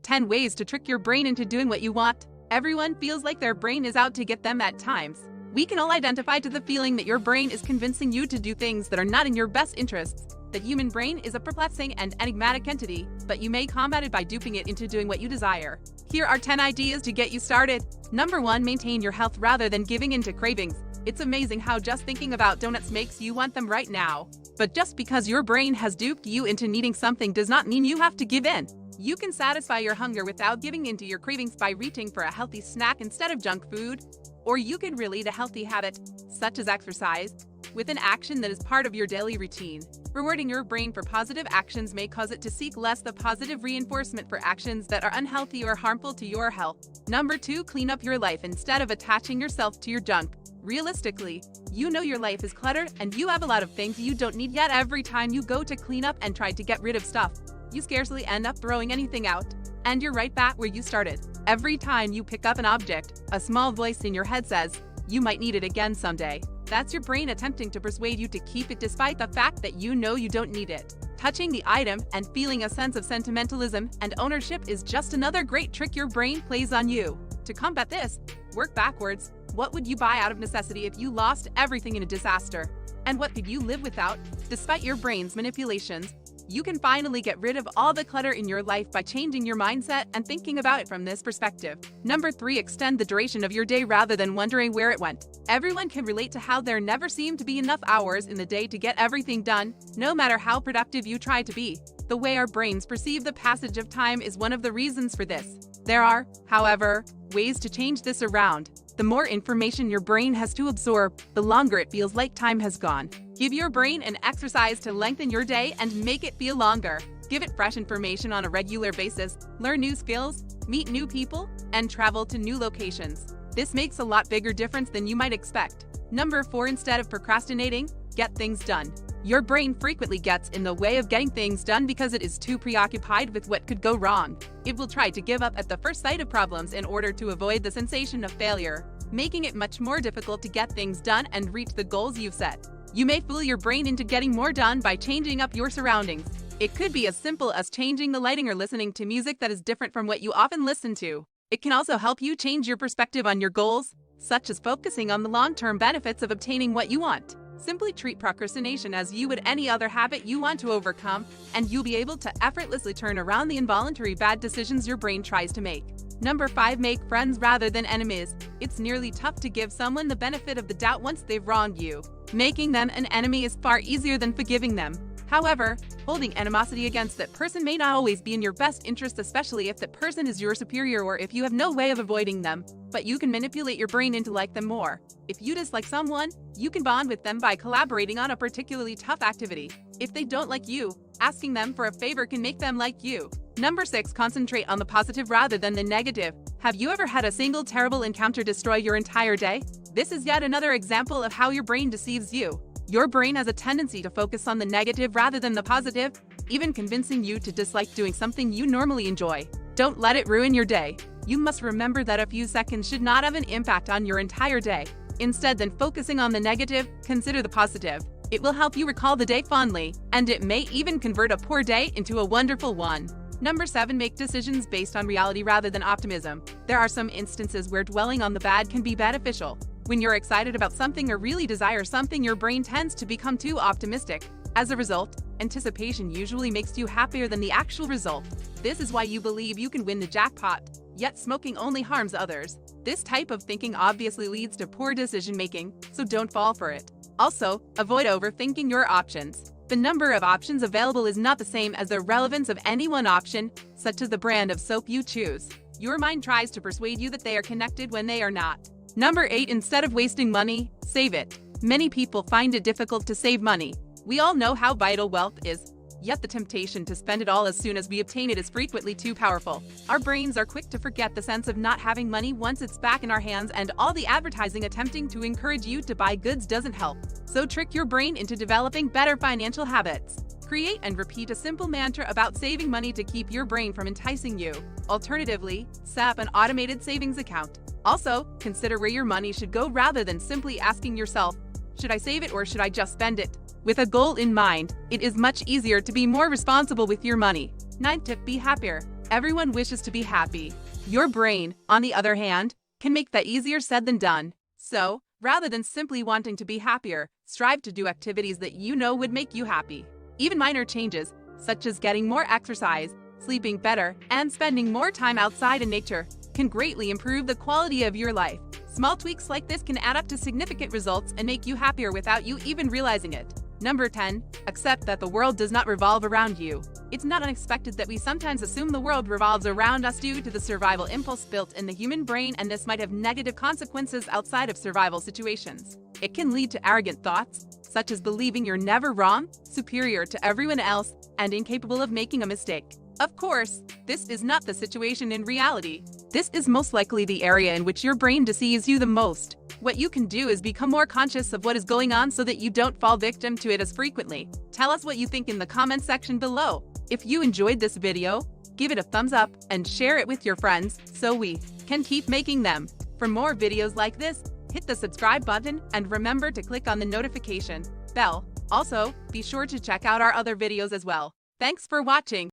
10 ways to trick your brain into doing what you want. Everyone feels like their brain is out to get them at times. We can all identify to the feeling that your brain is convincing you to do things that are not in your best interests. The human brain is a perplexing and enigmatic entity, but you may combat it by duping it into doing what you desire. Here are 10 ideas to get you started. Number 1. Maintain your health rather than giving in to cravings. It's amazing how just thinking about donuts makes you want them right now. But just because your brain has duped you into needing something does not mean you have to give in. You can satisfy your hunger without giving in to your cravings by reaching for a healthy snack instead of junk food. Or you can relate a healthy habit, such as exercise, with an action that is part of your daily routine. Rewarding your brain for positive actions may cause it to seek less the positive reinforcement for actions that are unhealthy or harmful to your health. Number 2. Clean up your life instead of attaching yourself to your junk. Realistically, you know your life is cluttered and you have a lot of things you don't need, yet every time you go to clean up and try to get rid of stuff, you scarcely end up throwing anything out. And you're right back where you started. Every time you pick up an object, a small voice in your head says, you might need it again someday. That's your brain attempting to persuade you to keep it despite the fact that you know you don't need it. Touching the item and feeling a sense of sentimentalism and ownership is just another great trick your brain plays on you. To combat this, work backwards. What would you buy out of necessity if you lost everything in a disaster? And what could you live without? Despite your brain's manipulations, you can finally get rid of all the clutter in your life by changing your mindset and thinking about it from this perspective. Number 3. Extend the duration of your day rather than wondering where it went. Everyone can relate to how there never seem to be enough hours in the day to get everything done, no matter how productive you try to be. The way our brains perceive the passage of time is one of the reasons for this. There are, however, ways to change this around. The more information your brain has to absorb, the longer it feels like time has gone. Give your brain an exercise to lengthen your day and make it feel longer. Give it fresh information on a regular basis, learn new skills, meet new people, and travel to new locations. This makes a lot bigger difference than you might expect. Number 4. Instead of procrastinating, get things done. Your brain frequently gets in the way of getting things done because it is too preoccupied with what could go wrong. It will try to give up at the first sight of problems in order to avoid the sensation of failure, making it much more difficult to get things done and reach the goals you've set. You may fool your brain into getting more done by changing up your surroundings. It could be as simple as changing the lighting or listening to music that is different from what you often listen to. It can also help you change your perspective on your goals, such as focusing on the long-term benefits of obtaining what you want. Simply treat procrastination as you would any other habit you want to overcome, and you'll be able to effortlessly turn around the involuntary bad decisions your brain tries to make. Number 5. Make friends rather than enemies. It's nearly tough to give someone the benefit of the doubt once they've wronged you. Making them an enemy is far easier than forgiving them. However, holding animosity against that person may not always be in your best interest, especially if that person is your superior or if you have no way of avoiding them, but you can manipulate your brain into like them more. If you dislike someone, you can bond with them by collaborating on a particularly tough activity. If they don't like you, asking them for a favor can make them like you. Number 6. Concentrate on the positive rather than the negative. Have you ever had a single terrible encounter destroy your entire day? This is yet another example of how your brain deceives you. Your brain has a tendency to focus on the negative rather than the positive, even convincing you to dislike doing something you normally enjoy. Don't let it ruin your day. You must remember that a few seconds should not have an impact on your entire day. Instead than focusing on the negative, consider the positive. It will help you recall the day fondly, and it may even convert a poor day into a wonderful one. Number 7. Make decisions based on reality rather than optimism. There are some instances where dwelling on the bad can be beneficial. When you're excited about something or really desire something, your brain tends to become too optimistic. As a result, anticipation usually makes you happier than the actual result. This is why you believe you can win the jackpot, yet smoking only harms others. This type of thinking obviously leads to poor decision-making, so don't fall for it. Also, avoid overthinking your options. The number of options available is not the same as the relevance of any one option, such as the brand of soap you choose. Your mind tries to persuade you that they are connected when they are not. Number 8. Instead of wasting money, save it. Many people find it difficult to save money. We all know how vital wealth is, yet the temptation to spend it all as soon as we obtain it is frequently too powerful. Our brains are quick to forget the sense of not having money once it's back in our hands, and all the advertising attempting to encourage you to buy goods doesn't help. So trick your brain into developing better financial habits. Create and repeat a simple mantra about saving money to keep your brain from enticing you. Alternatively, set up an automated savings account. Also, consider where your money should go rather than simply asking yourself, should I save it or should I just spend it? With a goal in mind, it is much easier to be more responsible with your money. 9th tip. Be happier. Everyone wishes to be happy. Your brain, on the other hand, can make that easier said than done. So, rather than simply wanting to be happier, strive to do activities that you know would make you happy. Even minor changes, such as getting more exercise, sleeping better, and spending more time outside in nature, can greatly improve the quality of your life. Small tweaks like this can add up to significant results and make you happier without you even realizing it. Number 10. Accept that the world does not revolve around you. It's not unexpected that we sometimes assume the world revolves around us due to the survival impulse built in the human brain, and this might have negative consequences outside of survival situations. It can lead to arrogant thoughts, such as believing you're never wrong, superior to everyone else, and incapable of making a mistake. Of course, this is not the situation in reality. This is most likely the area in which your brain deceives you the most. What you can do is become more conscious of what is going on so that you don't fall victim to it as frequently. Tell us what you think in the comment section below. If you enjoyed this video, give it a thumbs up and share it with your friends so we can keep making them. For more videos like this, hit the subscribe button and remember to click on the notification bell. Also, be sure to check out our other videos as well. Thanks for watching.